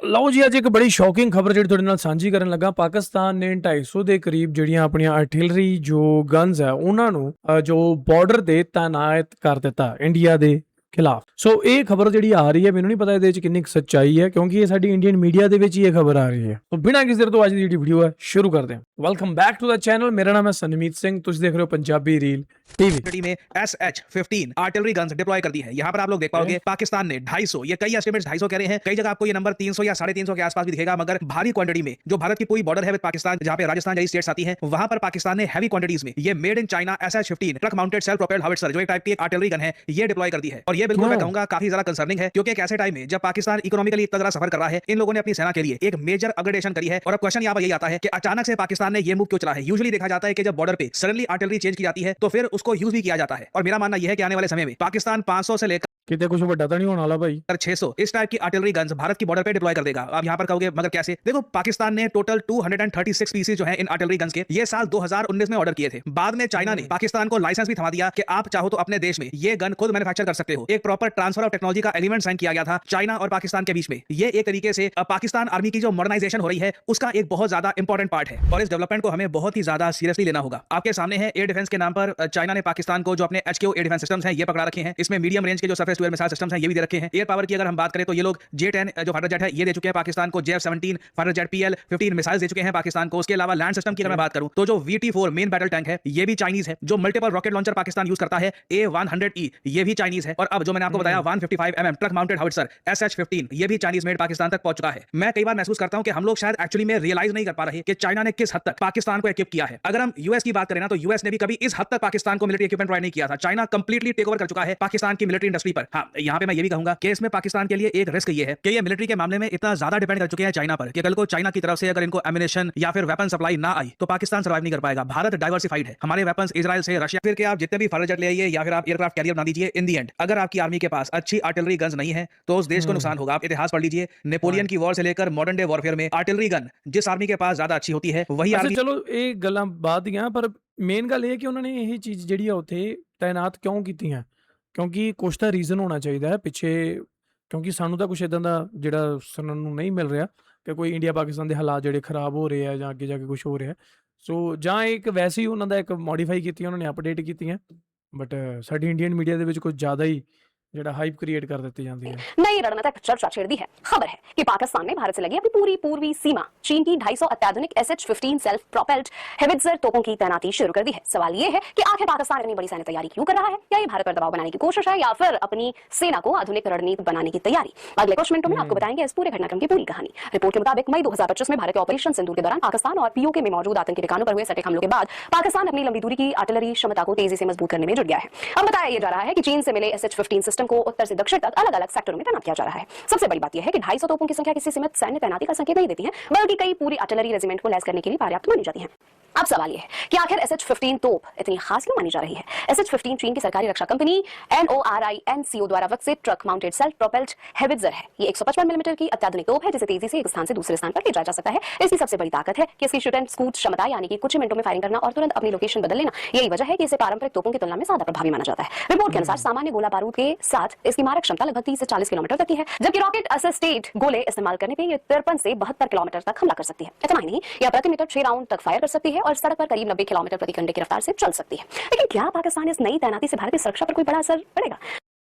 ਲਓ ਜੀ, ਅੱਜ ਇੱਕ ਬੜੀ ਸ਼ੌਕਿੰਗ ਖਬਰ ਜਿਹੜੀ ਤੁਹਾਡੇ ਨਾਲ ਸਾਂਝੀ ਕਰਨ ਲੱਗਾ। ਪਾਕਿਸਤਾਨ ਨੇ 250 ਦੇ ਕਰੀਬ ਜਿਹੜੀਆਂ ਆਪਣੀਆਂ ਆਰਟਿਲਰੀ ਜੋ ਗਨਸ ਹੈ ਉਹਨਾਂ ਨੂੰ ਜੋ ਬਾਰਡਰ ਤੇ ਤਾਇਨਾਤ ਕਰ ਦਿੱਤਾ ਇੰਡੀਆ ਦੇ ਖਿਲਾਫ। ਸੋ ਇਹ ਖਬਰ ਜਿਹੜੀ ਆ ਰਹੀ ਹੈ, ਮੈਨੂੰ ਨਹੀਂ ਪਤਾ ਇਹਦੇ ਵਿੱਚ ਕਿੰਨੀ ਸੱਚਾਈ ਹੈ, ਕਿਉਂਕਿ ਇਹ ਸਾਡੀ ਇੰਡੀਅਨ ਮੀਡੀਆ ਦੇ ਵਿੱਚ ਹੀ ਇਹ ਖਬਰ ਆ ਰਹੀ ਹੈ। तो बिना किसी देर तो आज की ਜਿਹੜੀ ਵੀਡੀਓ ਹੈ ਸ਼ੁਰੂ ਕਰਦੇ ਹਾਂ। Welcome back to the channel, ਮੇਰਾ ਨਾਮ ਹੈ ਸਨਮੀਤ ਸਿੰਘ, ਤੁਸੀਂ ਦੇਖ ਰਹੇ ਹੋ पंजाबी रील टीवी में SH-15 आर्टिलरी गन्स डिप्लॉय कर दी है। यहाँ पर आप लोग देख पाओगे पाकिस्तान ने 250, ये कई एस्टिमेट्स 250 कह रहे हैं, कई जगह आपको ये नंबर 300 या 350 के आसपास भी दिखेगा, मगर भारी क्वांटिटी में जो भारत की पूरी बॉर्डर है विद पाकिस्तान, जहाँ पे राजस्थान जैसी स्टेट्स आती हैं, वहां पर पाकिस्तान ने हैवी क्वांटिटीज में ये made in China SH-15 truck mounted self propelled howitzer जो एक टाइप की आर्टिलरी गन है ये डिप्लॉय कर दी है। और ये बिल्कुल मैं कहूंगा काफी ज्यादा कंसर्निंग है, क्योंकि एक ऐसे टाइम में जब पाकिस्तान इकोनॉमिकली इतना ज्यादा सफर कर रहा है, इन लोगों ने अपनी सेना के लिए एक मेजर अपग्रेडेशन करी है। और अब क्वेश्चन यहाँ पर यही आता है कि अचानक से पाकिस्तान ने ये मूव क्यों चला है। यूजुअली देखा जाता है कि जब बॉर्डर पे सडनली आर्टिलरी चेंज की जाती है तो फिर उसको यूज भी किया जाता है। और मेरा मानना यह है कि आने वाले समय में पाकिस्तान 500 से लेकर ਕਿਤੇ ਕੁਝ ਵੱਡਾ ਤਾਂ ਨਹੀਂ ਹੋਣ ਵਾਲਾ ਭਾਈ। 600 इस टाइप की आर्टिलरी गन्स भारत की बॉर्डर पे डिप्लॉय कर देगा। आप यहाँ पर कहोगे मगर कैसे? देखो, पाकिस्तान ने टोटल 236 पीसेस जो है इन आर्टिलरी गन्स के ये साल 2019 में ऑर्डर किए थे। बाद में चाइना ने पाकिस्तान को लाइसेंस भी थमा दिया कि आप चाहो तो अपने देश में ये गन खुद मैन्युफैक्चर कर सकते हो। एक प्रॉपर ट्रांसफर ऑफ टेक्नोलॉजी का एलिमेंट साइन किया गया था चाइना और पाकिस्तान के बीच में। ये एक तरीके से पाकिस्तान आर्मी की जो मॉडर्नाइजेशन हो रही है उसका एक बहुत ज्यादा इंपॉर्टेंट पार्ट है, और इस डेवलपमेंट को हमें बहुत ही ज्यादा सीरियसली लेना होगा। आपके सामने है एयर डिफेंस के नाम पर चाइना ने पाकिस्तान को जो अपने HQ एयर डिफेंस सिस्टम्स हैं ये पकड़ा रखे हैं। इसमें मीडियम रेंज के जो surface to air missile systems हैं ये भी दे रखे हैं। एयर पावर की अगर हम बात करें तो ये लोग J-10 जो फाइटर जेट है ये दे चुके हैं पाकिस्तान को। JF-17 fighter jet PL-15 missiles दे चुके हैं पाकिस्तान को। उसके अलावा लैंड सिस्टम की अगर मैं बात करूं तो जो VT-4 मेन बैटल टैंक है ये भी चाइनीज है। जो multiple rocket launcher Pakistan use करता है A100E ये भी चाइनीज है। और अब जो मैंने आपको बताया 155mm ट्रक माउंटेड हाउविट्जर SH-15 ये भी चाइनीज मेड पाकिस्तान तक पहुंच चुका है। मैं कई बार महसूस करता हूं कि हम लोग शायद एक्चुअली में रियलाइज नहीं कर पा रहे कि चाइना ने किस हद तक पाकिस्तान को इक्विप किया है। अगर हम यूएस की बात करें ना तो यूएस ने भी कभी इस हद तक पाकिस्तान को मिलिट्री इक्विपमेंट प्रोवाइड नहीं किया था। चाइना कंप्लीटली टेक ओवर कर चुका है पाकिस्तान की मिलिट्री इंडस्ट्री पर। हाँ, यहाँ पे मैं ये भी कहूंगा कि इसमें पाकिस्तान के लिए एक रिस्क ये है कि ये मिलिट्री के मामले में इतना ज्यादा डिपेंड कर चुके हैं चाइना पर कि कल को चाइना की तरफ से अगर इनको एमिनेशन या फिर वेपन सप्लाई ना आई तो पाकिस्तान सर्वाइव नहीं कर पाएगा। भारत डाइवर्सिफाइड है, हमारे वेपन्स इजराइल से, रशिया, फिर के आप जितने भी फाइटर जेट ले आइए या फिर आप एयरक्राफ्ट कैरियर बना दीजिए, इन दी एंड अगर आपकी आर्मी के पास अच्छी आर्टिलरी गन्स नहीं है तो उस देश को नुकसान होगा। आप इतिहास पढ़ लीजिए, नेपोलियन की वॉर से लेकर मॉडर्न डे वॉरफेयर में आर्टिलरी गन जिस आर्मी के पास ज्यादा अच्छी होती है वही आर्मी। ਚਲੋ ਇਹ ਗੱਲਾਂ ਬਾਅਦ ਦੀਆਂ, ਪਰ ਮੇਨ ਗੱਲ ਇਹ ਕਿ ਉਹਨਾਂ ਨੇ ਇਹ ਚੀਜ਼ ਜਿਹੜੀ ਆ ਉੱਥੇ ਤਾਇਨਾਤ ਕਿਉਂ ਕੀਤੀਆਂ, ਕਿਉਂਕਿ ਕੁਛ ਤਾਂ ਰੀਜ਼ਨ ਹੋਣਾ ਚਾਹੀਦਾ ਹੈ ਪਿੱਛੇ, ਕਿਉਂਕਿ ਸਾਨੂੰ ਤਾਂ ਕੁਛ ਇਦਾਂ ਦਾ ਜਿਹੜਾ ਸੁਣਨ ਨੂੰ ਨਹੀਂ ਮਿਲ ਰਿਹਾ ਕਿ ਕੋਈ ਇੰਡੀਆ ਪਾਕਿਸਤਾਨ ਦੇ ਹਾਲਾਤ ਜਿਹੜੇ ਖਰਾਬ ਹੋ ਰਹੇ ਆ ਜਾਂ ਅੱਗੇ ਜਾ ਕੇ ਕੁਛ ਹੋ ਰਿਹਾ। ਸੋ ਜਾਂ ਇੱਕ ਵੈਸੇ ਹੀ ਉਹਨਾਂ ਦਾ ਇੱਕ ਮੋਡੀਫਾਈ ਕੀਤੀ, ਉਹਨਾਂ ਨੇ ਅਪਡੇਟ ਕੀਤੀਆਂ, ਬਟ ਸਾਡੀ ਇੰਡੀਅਨ ਮੀਡੀਆ ਦੇ ਵਿੱਚ ਕੁਝ ਜ਼ਿਆਦਾ ਹੀ ਜਿਹੜਾ हाइप क्रिएट कर देती जाती है। नई रणनीतिक चर्चा छेड़ दी है। खबर है कि पाकिस्तान ने भारत से लगी अपनी पूरी पूर्वी सीमा चीन की 250 अत्याधुनिक SH-15 सेल्फ प्रोपेल्ड हेविट्जर तोपों की तैनाती शुरू कर दी है। सवाल ये है कि आखिर पाकिस्तान अपनी बड़ी सैन्य तैयारी क्यों कर रहा है? या ये भारत पर दबाव बनाने की कोशिश है, या फिर अपनी सेना को आधुनिक रणनीति बनाने की तैयारी? अगले कुछ मिनटों में आपको बताएंगे इस पूरे घटनाक्रम की पूरी कहानी। रिपोर्ट के मुताबिक मई 2025 में भारत के ऑपरेशन सिंदूर के दौरान पाकिस्तान और POK में मौजूद आतंकी ठिकानों पर हुए सटीक हमलों के बाद पाकिस्तान अपनी लंबी दूरी की आर्टिलरी क्षमता को तेजी से मजबूत करने में जुट गया है। अब बताया यह जा रहा है कि चीन से मिले SH-15 सिस्टम को उत्तर से दक्षिण तक अलग अलग सेक्टरों में तैनात किया जा रहा है। सबसे बड़ी बात यह है कि 250 तोपों की संख्या किसी सीमित सैन्य तैनाती का संकेत नहीं देती है, बल्कि कई पूरी आर्टिलरी रेजिमेंट को लैस करने के लिए पर्याप्त मानी जाती है। अब सवाल यह है कि आखिर SH-15 तोप इतनी खास क्यों मानी जा रही है? SH-15 चीन की सरकारी रक्षा कंपनी NORINCO द्वारा विकसित ट्रक माउंटेड सेल्फ प्रोपेल्ड हेविट्जर है। ये 155 मिलीमीटर की अत्याधुनिक तोप है जिसे तेजी से एक स्थान से दूसरे स्थान पर ले जाया जा सकता है। इसकी सबसे बड़ी ताकत है कि इसकी शूट एंड स्कूट क्षमता, यानी कि कुछ ही मिनटों में फायरिंग करना और तुरंत अपनी लोकेशन बदल लेना। यही वजह है कि इसे पारंपरिक तोपों की तुलना में ज्यादा प्रभावी माना जाता है। रिपोर्ट के अनुसार सामान्य गोला बारूद के साथ इसकी मारक क्षमता लगभग 30 से 40 किलोमीटर तक की है, जबकि रॉकेट असिस्टेड गोले इस्तेमाल करने पर यह 53 से 72 किलोमीटर तक हमला कर सकती है। इतना ही नहीं, यह प्रति मिनट 6 राउंड तक फायर कर सकती है और सड़क पर करीब 90 किलोमीटर प्रति घंटे की रफ्तार से चल सकती है। लेकिन क्या पाकिस्तान इस नई तैनाती से भारत की सुरक्षा पर कोई बड़ा असर पड़ेगा?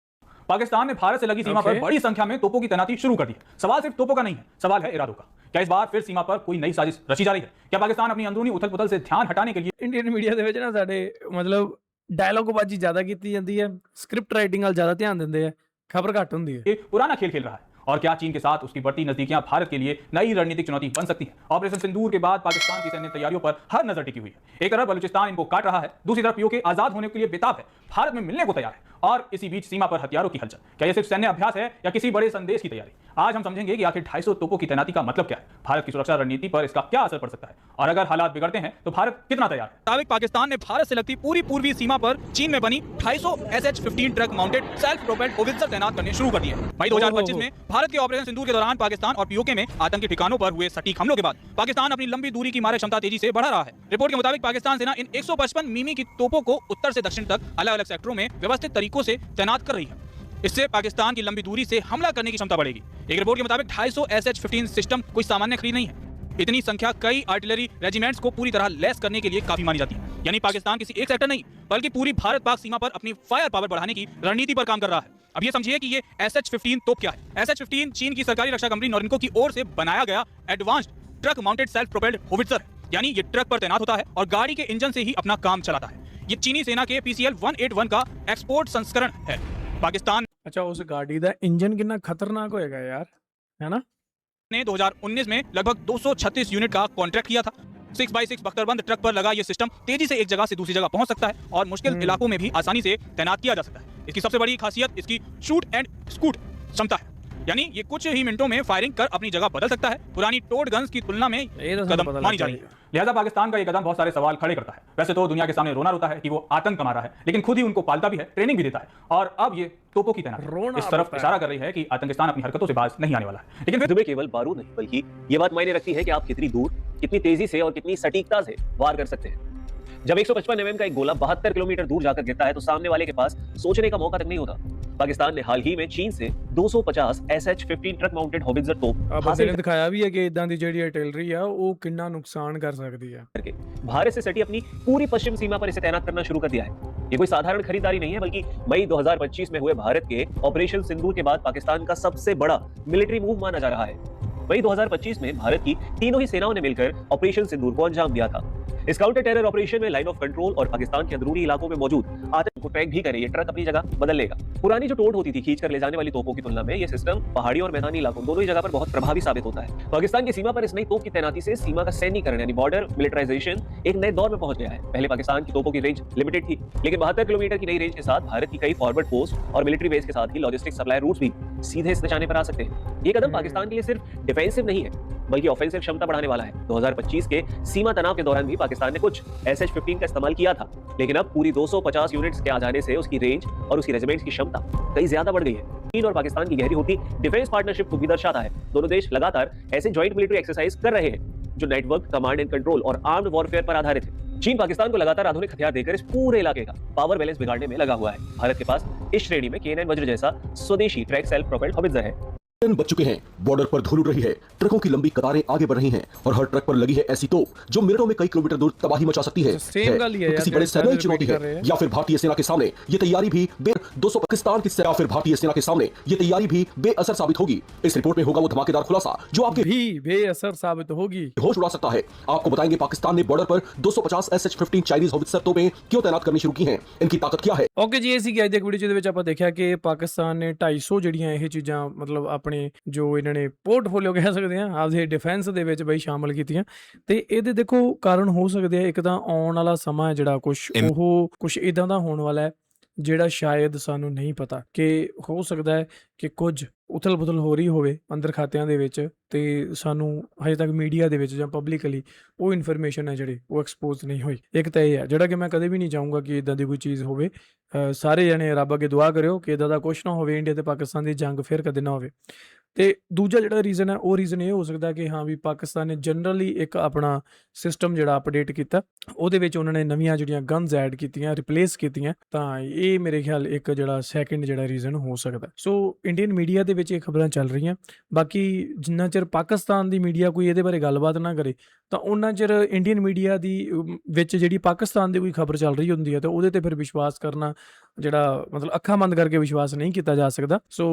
पाकिस्तान ने भारत से लगी सीमा पर बड़ी संख्या में तोपों की तैनाती शुरू कर दी है। सवाल सिर्फ तोपों का नहीं है, सवाल है इरादों का। क्या इस बार फिर सीमा पर कोई नई साजिश रची जा रही है? क्या पाकिस्तान अपनी अंदरूनी उथल पुथल से ध्यान हटाने के लिए ਇੰਡੀਅਨ ਮੀਡੀਆ ਦੇ ਵਿੱਚ ਨਾ ਸਾਡੇ ਮਤਲਬ ਡਾਇਲੋਗਬਾਜ਼ੀ ਜ਼ਿਆਦਾ ਕੀਤੀ ਜਾਂਦੀ ਹੈ, ਸਕ੍ਰਿਪਟ ਰਾਈਟਿੰਗ ਵੱਲ ਜ਼ਿਆਦਾ ਧਿਆਨ ਦਿੰਦੇ ਆ, ਖਬਰ ਘੱਟ ਹੁੰਦੀ ਹੈ। ये पुराना खेल खेल रहा है? और क्या चीन के साथ उसकी बढ़ती नजदीकियां भारत के लिए नई रणनीतिक चुनौती बन सकती है? ऑपरेशन सिंदूर के बाद पाकिस्तान की सैन्य तैयारियों पर हर नजर टिकी हुई है। एक तरफ बलूचिस्तान इनको काट रहा है, दूसरी तरफ POK आजाद होने के लिए बेताब है, भारत में मिलने को तैयार है, और इसी बीच सीमा पर हथियारों की हलचल। क्या यह सिर्फ सैन्य अभ्यास है या किसी बड़े संदेश की तैयारी? आज हम समझेंगे कि आखिर 250 तोपों की तैनाती का मतलब क्या है, भारत की सुरक्षा रणनीति पर इसका क्या असर पड़ सकता है, और अगर हालात बिगड़ते हैं तो भारत कितना तैयार है। मुताबिक पाकिस्तान ने भारत से लगती पूरी पूर्वी सीमा पर चीन में बनी 250 SH-15 truck mounted self propelled howitzer तैनात करने शुरू कर दिए हैं। मई 2025 में भारत के ऑपरेशन सिंदूर के दौरान पाकिस्तान और POK में आतंकी ठिकानों पर हुए सटीक हमलों के बाद पाकिस्तान अपनी लंबी दूरी की मारक क्षमता तेजी से बढ़ा रहा है। रिपोर्ट के मुताबिक पाकिस्तान सेना इन 155 मिमी की तोपों को उत्तर से दक्षिण तक अलग अलग सेक्टरों में व्यवस्थित तरीकों से तैनात कर रही है। इससे पाकिस्तान की लंबी दूरी से हमला करने की क्षमता बढ़ेगी। एक रिपोर्ट के मुताबिक 250 SH-15 सिस्टम कोई सामान्य खरीद नहीं है। इतनी संख्या कई आर्टिलरी रेजिमेंट्स को पूरी तरह लैस करने के लिए काफी मानी जाती है। यानी पाकिस्तान किसी एक सेक्टर नहीं बल्कि पूरी भारत पाक सीमा पर अपनी फायर पावर बढ़ाने की रणनीति पर काम कर रहा है। अब ये समझिए कि ये SH-15 तोप क्या है। SH-15 चीन की सरकारी रक्षा कंपनी नोरिनको की ओर से बनाया गया advanced truck mounted self propelled howitzer है। यानी ये ट्रक पर तैनात होता है और गाड़ी के इंजन से ही अपना काम चलाता है। ये चीनी सेना के PCL-181 का एक्सपोर्ट संस्करण है। पाकिस्तान ਅੱਛਾ ਉਸ ਗਾੜੀ ਦਾ ਇੰਜਨ ਕਿੰਨਾ ਖਤਰਨਾਕ ਹੋਏਗਾ ਯਾਰ, है ना? ने 2019 में लगभग 236 यूनिट का कॉन्ट्रैक्ट किया था। 6x6 बख्तरबंद ट्रक पर लगा ये सिस्टम तेजी से एक जगह से दूसरी जगह पहुंच सकता है और मुश्किल इलाकों में भी आसानी से तैनात किया जा सकता है। इसकी सबसे बड़ी खासियत इसकी शूट एंड स्कूट क्षमता है, यानी ये कुछ ही मिनटों में फायरिंग कर अपनी जगह बदल सकता है। पुरानी टोड गन्स की तुलना में ये तो कदम पता मानी लग जा रही है। जाएगा। लिहाजा पाकिस्तान का ये कदम बहुत सारे सवाल खड़े करता है। वैसे तो दुनिया के सामने रोना रोता है कि वो आतंक कमा रहा है, लेकिन खुद ही उनको पालता भी है, ट्रेनिंग भी देता है और अब ये तोपों की तैनाती रोना इस तरफ रोता है। इशारा कर रही है कि आतंकिस्तान अपनी हरकतों से बाज नहीं आने वाला है। लेकिन फिर युद्ध में केवल बारूद नहीं बल्कि ये बात मायने रखती है कि आप कितनी दूर, कितनी तेजी से और कितनी सटीकता से वार कर सकते हैं। जब 155 mm का एक गोला 72 किलोमीटर दूर जाकर गिरता है तो सामने वाले के पास सोचने का मौका तक नहीं होता। पाकिस्तान ने हाल ही में चीन से 250 SH-15 ट्रक माउंटेड होवित्जर तोप ਆ ਬੰਦੇ हासिल ਨੇ ਦਿਖਾਇਆ ਵੀ ਹੈ ਕਿ ਇਦਾਂ ਦੀ ਜਿਹੜੀ ਆਰਟਿਲਰੀ ਆ ਉਹ ਕਿੰਨਾ ਨੁਕਸਾਨ ਕਰ ਸਕਦੀ ਹੈ। करके भारत से सटी अपनी पूरी पश्चिम सीमा पर इसे तैनात करना शुरू कर दिया है। ये कोई साधारण खरीदारी नहीं है बल्कि मई 2025 में हुए भारत के ऑपरेशन सिंदूर के बाद पाकिस्तान का सबसे बड़ा मिलिट्री मूव माना जा रहा है। मई 2025 में भारत की तीनों ही सेनाओं ने मिलकर ऑपरेशन सिंदूर को अंजाम दिया था। इस काउंटर टेरर ऑपरेशन में लाइन ऑफ कंट्रोल और पाकिस्तान के अंदरूनी इलाकों में मौजूद आतंक को ट्रैक भी करे, ये ट्रक अपनी जगह बदल लेगा। पुरानी जो टोड होती थी खींच कर ले जाने वाली तोपों की तुलना में ये सिस्टम पहाड़ी और मैदानी इलाकों दोनों ही जगह पर बहुत प्रभावी साबित होता है। पाकिस्तान की सीमा पर इस नई तोप की तैनाती से सीमा का सैन्यीकरण यानी बॉर्डर मिलिटराइजेशन एक नए दौर में पहुंच गया है। पहले पाकिस्तान की तोपों की रेंज लिमिटेड थी, लेकिन 72 किलोमीटर की नई रेंज के साथ भारत की कई फॉरवर्ड पोस्ट और मिलिट्री बेस के साथ ही लॉजिस्टिक सप्लाई रूट्स भी सीधे इस निशाने पर आ सकते हैं। ये कदम पाकिस्तान के लिए सिर्फ डिफेंसिव नहीं है बल्कि ऑफेंसिव क्षमता बढ़ाने वाला है। 2025 के सीमा तनाव के दौरान भी पाकिस्तान ने कुछ SH-15 का इस्तेमाल किया था, लेकिन अब पूरी 250 यूनिट्स के आ जाने से उसकी रेंज और उसकी रेजिमेंट्स की क्षमता कई ज्यादा बढ़ गई है। चीन और पाकिस्तान की गहरी होती डिफेंस पार्टनरशिप को भी दर्शाता है। दोनों देश लगातार ऐसे जॉइंट मिलिट्री एक्सरसाइज कर रहे हैं जो नेटवर्क, कमांड एंड कंट्रोल और आर्म्ड वॉरफेयर पर आधारित है। चीन पाकिस्तान को लगातार आधुनिक हथियार देकर इस पूरे इलाके का पावर बैलेंस बिगाड़ने में लगा हुआ है। भारत के पास इस श्रेणी में K9 वज्र जैसा स्वदेशी ट्रैक सेल्फ प्रोपेल्ड होवित्जर है। बच चुके हैं, बॉर्डर पर धूल उड़ रही है, ट्रकों की लंबी कतारें आगे बढ़ रही हैं और हर ट्रक पर लगी है ऐसी तोप जो मिनटों में कई किलोमीटर दूर तबाही मचा सकती है। सेम गल ही है तो किसी यार, बड़े सैन्य रिपीट चुनौती कर रहे है हैं। या फिर भारतीय सेना के सामने ये तैयारी भी 200 पाकिस्तान की सेना, फिर भारतीय सेना के सामने ये तैयारी भी बेअसर साबित होगी। इस रिपोर्ट में होगा वो धमाकेदार खुलासा जो आपके भी बेअसर साबित होगी। होश उड़ा सकता है। आपको बताएंगे पाकिस्तान ने बॉर्डर पर 250 SH-15 चाइनीज होवित्जर तोपें क्यों तैनात करनी शुरू की हैं, इनकी ताकत क्या है। ਓਕੇ ਜੀ, ਇਹ ਸੀ ਅੱਜ ਦੀ ਇੱਕ ਵੀਡੀਓ ਜਿਹਦੇ ਵਿੱਚ ਆਪਾਂ ਦੇਖਿਆ ਕਿ ਪਾਕਿਸਤਾਨ ਨੇ 250 ਜਿਹੜੀਆਂ ਇਹ ਚੀਜ਼ਾਂ ਮਤਲਬ ਆਪਣੇ ਜੋ ਇਹਨਾਂ ਨੇ ਪੋਰਟਫੋਲੀਓ ਕਹਿ ਸਕਦੇ ਆ ਆਪਦੇ ਡਿਫੈਂਸ ਦੇ ਵਿੱਚ ਬਈ ਸ਼ਾਮਲ ਕੀਤੀਆਂ ਤੇ ਇਹਦੇ ਦੇਖੋ ਕਾਰਨ ਹੋ ਸਕਦੇ ਆ। ਇੱਕ ਤਾਂ ਆਉਣ ਵਾਲਾ ਸਮਾਂ ਜਿਹੜਾ ਕੁਝ ਇਦਾਂ ਦਾ ਹੋਣ ਵਾਲਾ ਹੈ ਜਿਹੜਾ ਸ਼ਾਇਦ ਸਾਨੂੰ ਨਹੀਂ ਪਤਾ, ਕਿ ਹੋ ਸਕਦਾ ਹੈ ਕਿ ਕੁਝ ਉਥਲ-ਪੁਥਲ ਹੋ ਰਹੀ ਹੋਵੇ ਅੰਦਰ ਖਾਤਿਆਂ ਦੇ ਵਿੱਚ ਤੇ ਸਾਨੂੰ ਹਜੇ ਤੱਕ ਮੀਡੀਆ ਦੇ ਵਿੱਚ ਜਾਂ ਪਬਲਿਕਲੀ ਉਹ ਇਨਫੋਰਮੇਸ਼ਨ ਹੈ ਜਿਹੜੀ ਉਹ ਐਕਸਪੋਜ਼ ਨਹੀਂ ਹੋਈ। ਇੱਕ ਤਾਂ ਇਹ ਹੈ ਜਿਹੜਾ ਕਿ ਮੈਂ ਕਦੇ ਵੀ ਨਹੀਂ ਚਾਹੂੰਗਾ ਕਿ ਇਦਾਂ ਦੀ ਕੋਈ ਚੀਜ਼ ਹੋਵੇ। ਸਾਰੇ ਜਣੇ ਰੱਬ ਅੱਗੇ ਦੁਆ ਕਰਿਓ ਕਿ ਇਦਾਂ ਦਾ ਕੁਛ ਨਾ ਹੋਵੇ, ਇੰਡੀਆ ਤੇ ਪਾਕਿਸਤਾਨ ਦੀ ਜੰਗ ਫਿਰ ਕਦੇ ਨਾ ਹੋਵੇ। ਤੇ ਦੂਜਾ ਜਿਹੜਾ ਰੀਜ਼ਨ ਹੈ ਉਹ ਰੀਜ਼ਨ ਇਹ ਹੋ ਸਕਦਾ ਕਿ ਹਾਂ ਵੀ ਪਾਕਿਸਤਾਨ ਨੇ ਜਨਰਲੀ ਇੱਕ ਆਪਣਾ ਸਿਸਟਮ ਜਿਹੜਾ ਅਪਡੇਟ ਕੀਤਾ, ਉਹਦੇ ਵਿੱਚ ਉਹਨਾਂ ਨੇ ਨਵੀਆਂ ਜਿਹੜੀਆਂ ਗਨਸ ਐਡ ਕੀਤੀਆਂ, ਰਿਪਲੇਸ ਕੀਤੀਆਂ, ਤਾਂ ਇਹ ਮੇਰੇ ਖਿਆਲ ਇੱਕ ਜਿਹੜਾ ਸੈਕਿੰਡ ਜਿਹੜਾ ਰੀਜ਼ਨ ਹੋ ਸਕਦਾ। ਸੋ ਇੰਡੀਅਨ ਮੀਡੀਆ ਦੇ ਵਿੱਚ ਇਹ ਖਬਰਾਂ ਚੱਲ ਰਹੀਆਂ। ਬਾਕੀ ਜਿੰਨਾ ਚਿਰ ਪਾਕਿਸਤਾਨ ਦੀ ਮੀਡੀਆ ਕੋਈ ਇਹਦੇ ਬਾਰੇ ਗੱਲਬਾਤ ਨਾ ਕਰੇ ਤਾਂ ਉਹਨਾਂ ਚਿਰ ਇੰਡੀਅਨ ਮੀਡੀਆ ਦੀ ਵਿੱਚ ਜਿਹੜੀ ਪਾਕਿਸਤਾਨ ਦੀ ਕੋਈ ਖਬਰ ਚੱਲ ਰਹੀ ਹੁੰਦੀ ਹੈ ਤਾਂ ਉਹਦੇ ਤੇ ਫਿਰ ਵਿਸ਼ਵਾਸ ਕਰਨਾ ਜਿਹੜਾ ਮਤਲਬ ਅੱਖਾਂ ਬੰਦ ਕਰਕੇ ਵਿਸ਼ਵਾਸ ਨਹੀਂ ਕੀਤਾ ਜਾ ਸਕਦਾ। ਸੋ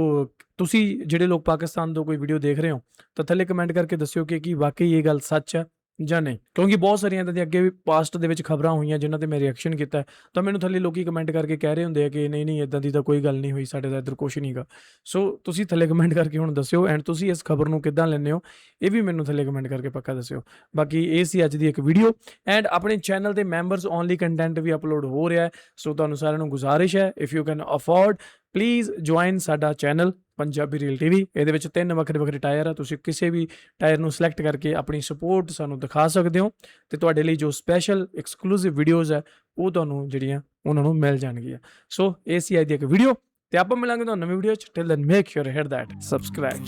ਤੁਸੀਂ ਜਿਹੜੇ ਲੋਕ ਪਾਕਿਸਤਾਨ ਤੋਂ ਕੋਈ ਵੀਡੀਓ ਦੇਖ ਰਹੇ ਹੋ ਤਾਂ ਥੱਲੇ ਕਮੈਂਟ ਕਰਕੇ ਦੱਸਿਓ ਕਿ ਕੀ ਵਾਕਈ ਇਹ ਗੱਲ ਸੱਚ ਹੈ ਜਾਂ ਨਹੀਂ, ਕਿਉਂਕਿ ਬਹੁਤ ਸਾਰੀਆਂ ਇੱਦਾਂ ਦੀਆਂ ਅੱਗੇ ਵੀ ਪਾਸਟ ਦੇ ਵਿੱਚ ਖਬਰਾਂ ਹੋਈਆਂ ਜਿਨ੍ਹਾਂ ਤੇ ਮੈਂ ਰਿਐਕਸ਼ਨ ਕੀਤਾ ਤਾਂ ਮੈਨੂੰ ਥੱਲੇ ਲੋਕੀ ਕਮੈਂਟ ਕਰਕੇ ਕਹਿ ਰਹੇ ਹੁੰਦੇ ਆ ਕਿ ਨਹੀਂ ਇੱਦਾਂ ਦੀ ਤਾਂ ਕੋਈ ਗੱਲ ਨਹੀਂ ਹੋਈ, ਸਾਡੇ ਤਾਂ ਇੱਧਰ ਕੁਛ ਨਹੀਂ ਗਾ। ਸੋ ਤੁਸੀਂ ਥੱਲੇ ਕਮੈਂਟ ਕਰਕੇ ਹੁਣ ਦੱਸਿਓ ਐਂਡ ਤੁਸੀਂ ਇਸ ਖਬਰ ਨੂੰ ਕਿੱਦਾਂ ਲੈਂਦੇ ਹੋ ਇਹ ਵੀ ਮੈਨੂੰ ਥੱਲੇ ਕਮੈਂਟ ਕਰਕੇ ਪੱਕਾ ਦੱਸਿਓ। ਬਾਕੀ ਇਹ ਸੀ ਅੱਜ ਦੀ ਇੱਕ ਵੀਡੀਓ ਐਂਡ ਆਪਣੇ ਚੈਨਲ ਤੇ ਮੈਂਬਰਸ ਓਨਲੀ ਕੰਟੈਂਟ ਵੀ ਅਪਲੋਡ ਹੋ ਰਿਹਾ। ਸੋ ਤੁਹਾਨੂੰ ਸਾਰਿਆਂ ਨੂੰ ਗੁਜ਼ਾਰਿਸ਼ ਹੈ if you can afford please join ਸਾਡਾ ਚੈਨਲ ਪੰਜਾਬੀ ਰੀਲ ਟੀਵੀ। ਇਹਦੇ ਵਿੱਚ 3 ਵੱਖਰੇ ਟਾਇਰ ਆ, ਤੁਸੀਂ ਕਿਸੇ ਵੀ ਟਾਇਰ ਨੂੰ ਸਿਲੈਕਟ ਕਰਕੇ ਆਪਣੀ ਸਪੋਰਟ ਸਾਨੂੰ ਦਿਖਾ ਸਕਦੇ ਹੋ ਤੇ ਤੁਹਾਡੇ ਲਈ ਜੋ ਸਪੈਸ਼ਲ ਐਕਸਕਲੂਸਿਵ ਵੀਡੀਓਜ਼ ਹੈ ਉਹ ਤੁਹਾਨੂੰ ਜਿਹੜੀਆਂ ਉਹਨਾਂ ਨੂੰ ਮਿਲ ਜਾਣਗੀਆਂ। ਸੋ ਇਹ ਸੀ ਅੱਜ ਦੀ ਇੱਕ ਵੀਡੀਓ ਤੇ ਆਪਾਂ ਮਿਲਾਂਗੇ ਤੁਹਾਨੂੰ ਨਵੀਂ ਵੀਡੀਓ 'ਚ। Till then make sure hit that subscribe.